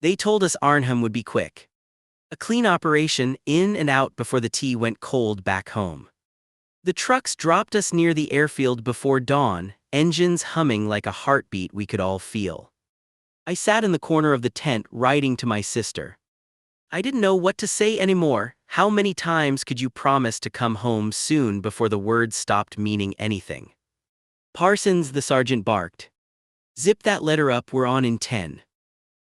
They told us Arnhem would be quick. A clean operation, in and out before the tea went cold back home. The trucks dropped us near the airfield before dawn, engines humming like a heartbeat we could all feel. I sat in the corner of the tent writing to my sister. I didn't know what to say anymore. How many times could you promise to come home soon before the words stopped meaning anything? Parsons, the sergeant barked. Zip that letter up, we're on in 10.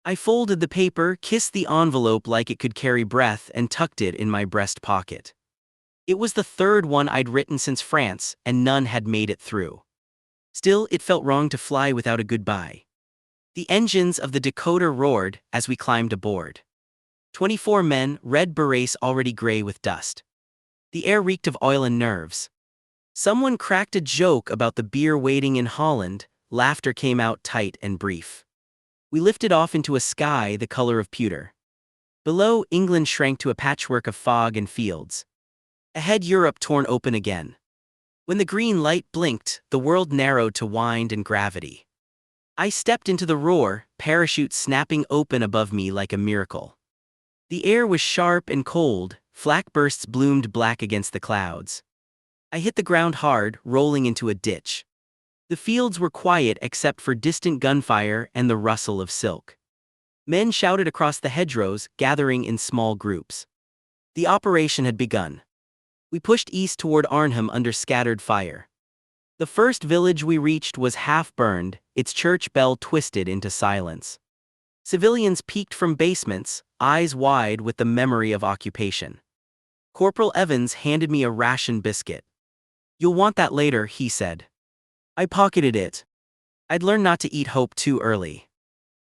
I folded the paper, kissed the envelope like it could carry breath, and tucked it in my breast pocket. It was the third one I'd written since France, and none had made it through. Still, it felt wrong to fly without a goodbye. The engines of the Dakota roared as we climbed aboard. 24 men, red berets already gray with dust. The air reeked of oil and nerves. Someone cracked a joke about the beer waiting in Holland. Laughter came out tight and brief. We lifted off into a sky the color of pewter. Below, England shrank to a patchwork of fog and fields. Ahead, Europe torn open again. When the green light blinked, the world narrowed to wind and gravity. I stepped into the roar, parachute snapping open above me like a miracle. The air was sharp and cold, flak bursts bloomed black against the clouds. I hit the ground hard, rolling into a ditch. The fields were quiet except for distant gunfire and the rustle of silk. Men shouted across the hedgerows, gathering in small groups. The operation had begun. We pushed east toward Arnhem under scattered fire. The first village we reached was half burned, its church bell twisted into silence. Civilians peeked from basements, eyes wide with the memory of occupation. Corporal Evans handed me a ration biscuit. You'll want that later, he said. I pocketed it. I'd learned not to eat hope too early.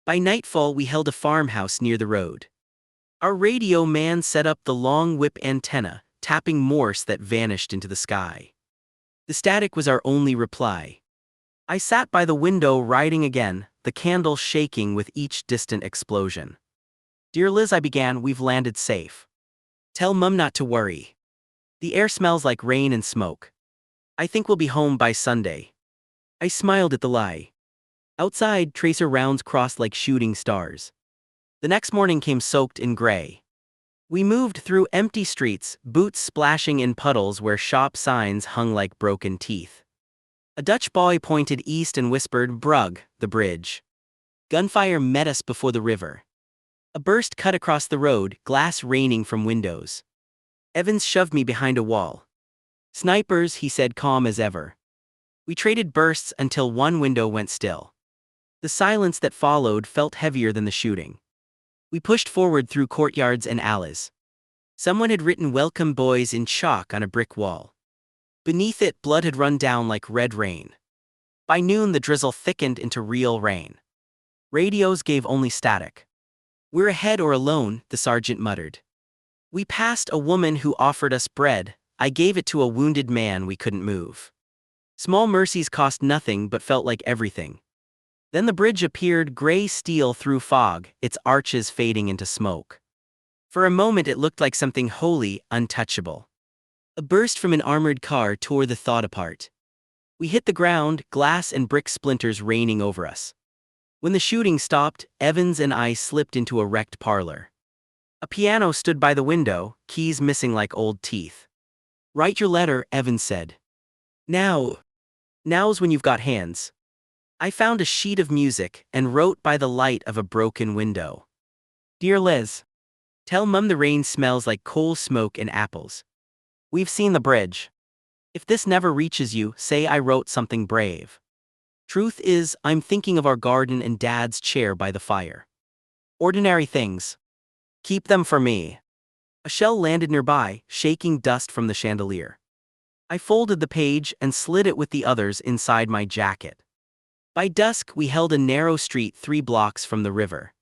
By nightfall we held a farmhouse near the road. Our radio man set up the long whip antenna, tapping Morse that vanished into the sky. The static was our only reply. I sat by the window writing again, the candle shaking with each distant explosion. Dear Liz, I began, we've landed safe. Tell Mum not to worry. The air smells like rain and smoke. I think we'll be home by Sunday. I smiled at the lie. Outside, tracer rounds crossed like shooting stars. The next morning came soaked in gray. We moved through empty streets, boots splashing in puddles where shop signs hung like broken teeth. A Dutch boy pointed east and whispered, Brugge, the bridge. Gunfire met us before the river. A burst cut across the road, glass raining from windows. Evans shoved me behind a wall. Snipers, he said, calm as ever. We traded bursts until one window went still. The silence that followed felt heavier than the shooting. We pushed forward through courtyards and alleys. Someone had written "Welcome Boys" in chalk on a brick wall. Beneath it, blood had run down like red rain. By noon, the drizzle thickened into real rain. Radios gave only static. We're ahead or alone, the sergeant muttered. We passed a woman who offered us bread. I gave it to a wounded man we couldn't move. Small mercies cost nothing but felt like everything. Then the bridge appeared, gray steel through fog, its arches fading into smoke. For a moment it looked like something holy, untouchable. A burst from an armored car tore the thought apart. We hit the ground, glass and brick splinters raining over us. When the shooting stopped, Evans and I slipped into a wrecked parlor. A piano stood by the window, keys missing like old teeth. Write your letter, Evans said. Now's when you've got hands. I found a sheet of music and wrote by the light of a broken window. Dear Liz, tell Mum the rain smells like coal smoke and apples. We've seen the bridge. If this never reaches you, say I wrote something brave. Truth is, I'm thinking of our garden and Dad's chair by the fire. Ordinary things. Keep them for me. A shell landed nearby, shaking dust from the chandelier. I folded the page and slid it with the others inside my jacket. By dusk, we held a narrow street 3 blocks from the river.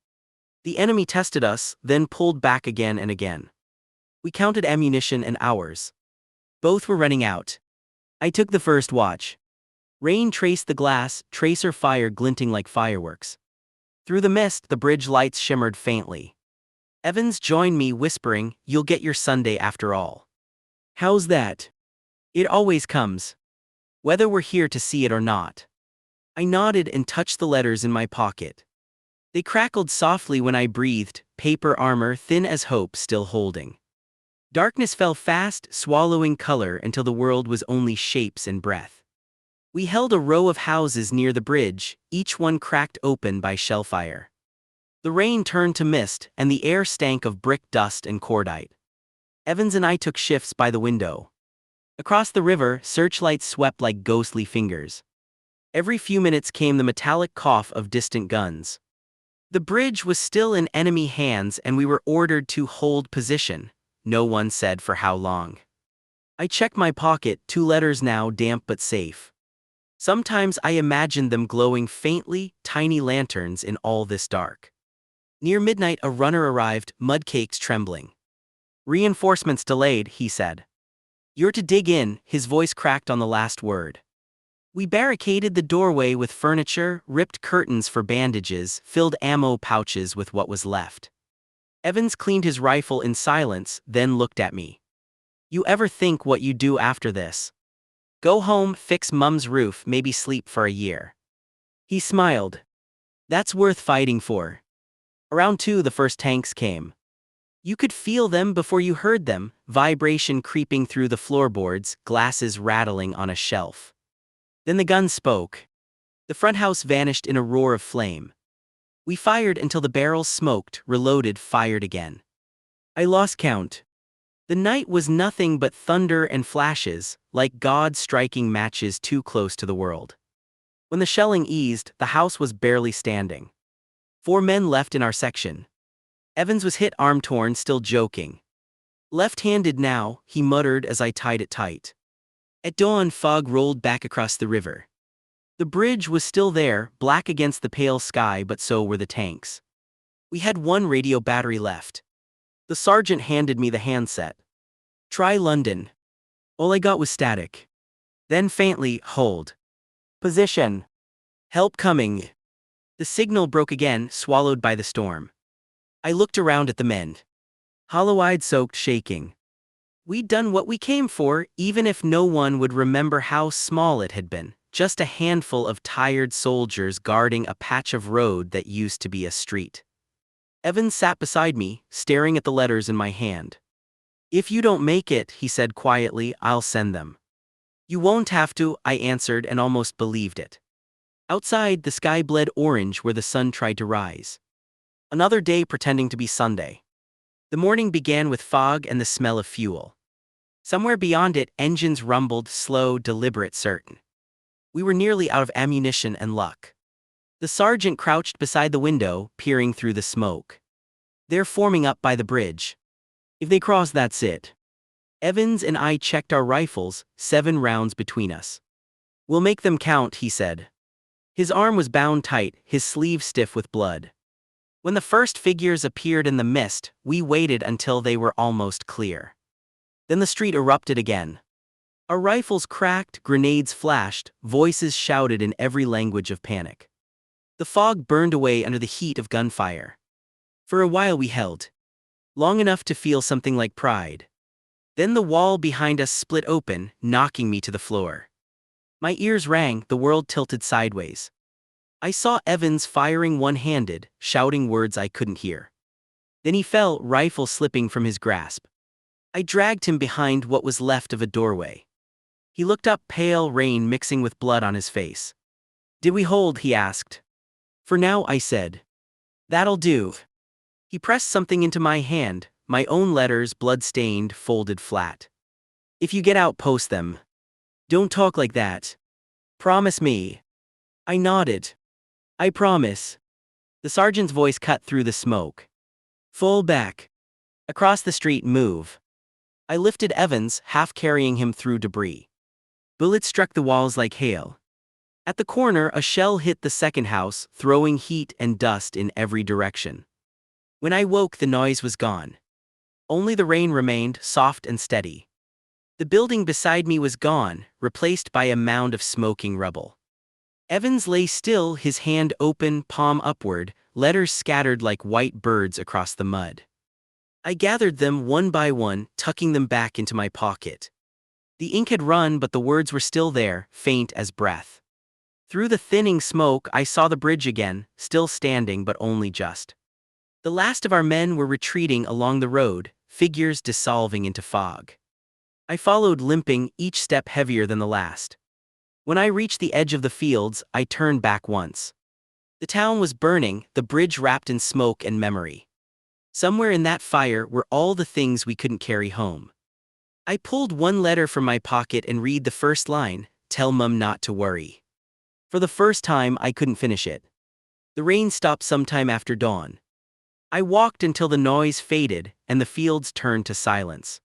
The enemy tested us, then pulled back again and again. We counted ammunition and hours. Both were running out. I took the first watch. Rain traced the glass, tracer fire glinting like fireworks. Through the mist, the bridge lights shimmered faintly. Evans joined me, whispering, "You'll get your Sunday after all." How's that? It always comes. Whether we're here to see it or not. I nodded and touched the letters in my pocket. They crackled softly when I breathed, paper armor thin as hope still holding. Darkness fell fast, swallowing color until the world was only shapes and breath. We held a row of houses near the bridge, each one cracked open by shellfire. The rain turned to mist, and the air stank of brick dust and cordite. Evans and I took shifts by the window. Across the river, searchlights swept like ghostly fingers. Every few minutes came the metallic cough of distant guns. The bridge was still in enemy hands and we were ordered to hold position. No one said for how long. I checked my pocket, 2 letters now damp but safe. Sometimes I imagined them glowing faintly, tiny lanterns in all this dark. Near midnight a runner arrived, mudcakes trembling. "Reinforcements delayed," he said. "You're to dig in," his voice cracked on the last word. We barricaded the doorway with furniture, ripped curtains for bandages, filled ammo pouches with what was left. Evans cleaned his rifle in silence, then looked at me. "You ever think what you do after this? Go home, fix Mum's roof, maybe sleep for a year." He smiled. "That's worth fighting for." Around 2 the first tanks came. You could feel them before you heard them, vibration creeping through the floorboards, glasses rattling on a shelf. Then the gun spoke. The front house vanished in a roar of flame. We fired until the barrels smoked, reloaded, fired again. I lost count. The night was nothing but thunder and flashes, like God striking matches too close to the world. When the shelling eased, the house was barely standing. 4 men left in our section. Evans was hit, arm torn, still joking. "Left-handed now," he muttered as I tied it tight. At dawn, fog rolled back across the river. The bridge was still there, black against the pale sky, but so were the tanks. We had 1 radio battery left. The sergeant handed me the handset. "Try London." All I got was static. Then faintly, "Hold. Position. Help coming." The signal broke again, swallowed by the storm. I looked around at the men. Hollow-eyed, soaked, shaking. We'd done what we came for, even if no one would remember how small it had been. Just a handful of tired soldiers guarding a patch of road that used to be a street. Evans sat beside me, staring at the letters in my hand. "If you don't make it," he said quietly, "I'll send them." "You won't have to," I answered and almost believed it. Outside, the sky bled orange where the sun tried to rise. Another day pretending to be Sunday. The morning began with fog and the smell of fuel. Somewhere beyond it, engines rumbled, slow, deliberate, certain. We were nearly out of ammunition and luck. The sergeant crouched beside the window, peering through the smoke. "They're forming up by the bridge. If they cross, that's it." Evans and I checked our rifles, 7 rounds between us. "We'll make them count," he said. His arm was bound tight, his sleeve stiff with blood. When the first figures appeared in the mist, we waited until they were almost clear. Then the street erupted again. Our rifles cracked, grenades flashed, voices shouted in every language of panic. The fog burned away under the heat of gunfire. For a while we held. Long enough to feel something like pride. Then the wall behind us split open, knocking me to the floor. My ears rang, the world tilted sideways. I saw Evans firing one-handed, shouting words I couldn't hear. Then he fell, rifle slipping from his grasp. I dragged him behind what was left of a doorway. He looked up, pale, rain mixing with blood on his face. "Did we hold?" he asked. "For now," I said. "That'll do." He pressed something into my hand, my own letters, blood-stained, folded flat. "If you get out, post them. Don't talk like that. Promise me." I nodded. "I promise." The sergeant's voice cut through the smoke. "Fall back. Across the street, move." I lifted Evans, half carrying him through debris. Bullets struck the walls like hail. At the corner, a shell hit the second house, throwing heat and dust in every direction. When I woke, the noise was gone. Only the rain remained, soft and steady. The building beside me was gone, replaced by a mound of smoking rubble. Evans lay still, his hand open, palm upward, letters scattered like white birds across the mud. I gathered them one by one, tucking them back into my pocket. The ink had run, but the words were still there, faint as breath. Through the thinning smoke, I saw the bridge again, still standing but only just. The last of our men were retreating along the road, figures dissolving into fog. I followed limping, each step heavier than the last. When I reached the edge of the fields, I turned back once. The town was burning, the bridge wrapped in smoke and memory. Somewhere in that fire were all the things we couldn't carry home. I pulled one letter from my pocket and read the first line, "Tell Mum not to worry." For the first time, I couldn't finish it. The rain stopped sometime after dawn. I walked until the noise faded and the fields turned to silence.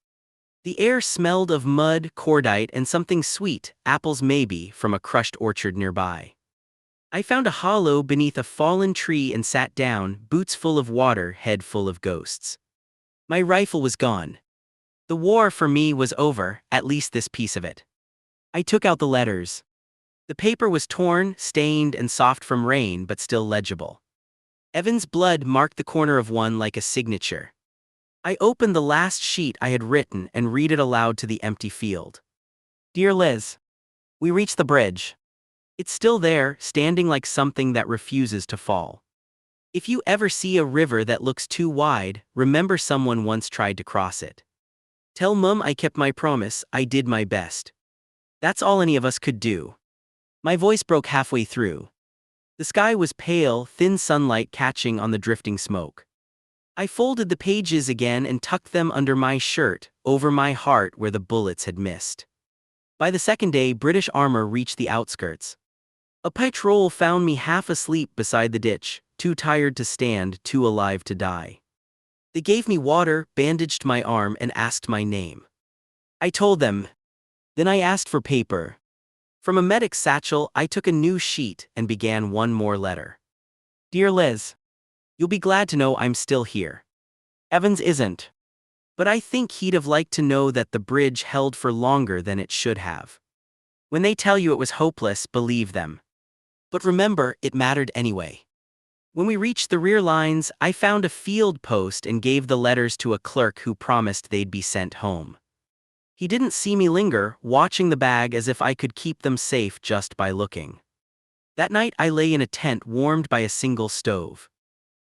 The air smelled of mud, cordite, and something sweet, apples maybe, from a crushed orchard nearby. I found a hollow beneath a fallen tree and sat down, boots full of water, head full of ghosts. My rifle was gone. The war for me was over, at least this piece of it. I took out the letters. The paper was torn, stained, and soft from rain, but still legible. Evan's blood marked the corner of one like a signature. I opened the last sheet I had written and read it aloud to the empty field. "Dear Liz, we reached the bridge. It's still there, standing like something that refuses to fall. If you ever see a river that looks too wide, remember someone once tried to cross it. Tell Mum I kept my promise, I did my best. That's all any of us could do." My voice broke halfway through. The sky was pale, thin sunlight catching on the drifting smoke. I folded the pages again and tucked them under my shirt, over my heart where the bullets had missed. By the second day, British armor reached the outskirts. A patrol found me half asleep beside the ditch, too tired to stand, too alive to die. They gave me water, bandaged my arm, and asked my name. I told them. Then I asked for paper. From a medic's satchel, I took a new sheet and began one more letter. "Dear Liz, you'll be glad to know I'm still here. Evans isn't. But I think he'd have liked to know that the bridge held for longer than it should have. When they tell you it was hopeless, believe them. But remember, it mattered anyway." When we reached the rear lines, I found a field post and gave the letters to a clerk who promised they'd be sent home. He didn't see me linger, watching the bag as if I could keep them safe just by looking. That night I lay in a tent warmed by a single stove.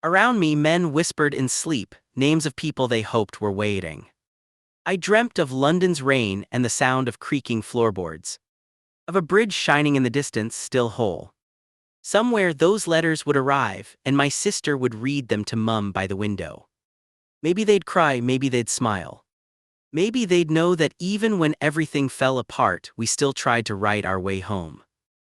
Around me men whispered in sleep, names of people they hoped were waiting. I dreamt of London's rain and the sound of creaking floorboards. Of a bridge shining in the distance, still whole. Somewhere those letters would arrive, and my sister would read them to Mum by the window. Maybe they'd cry, maybe they'd smile. Maybe they'd know that even when everything fell apart, we still tried to write our way home.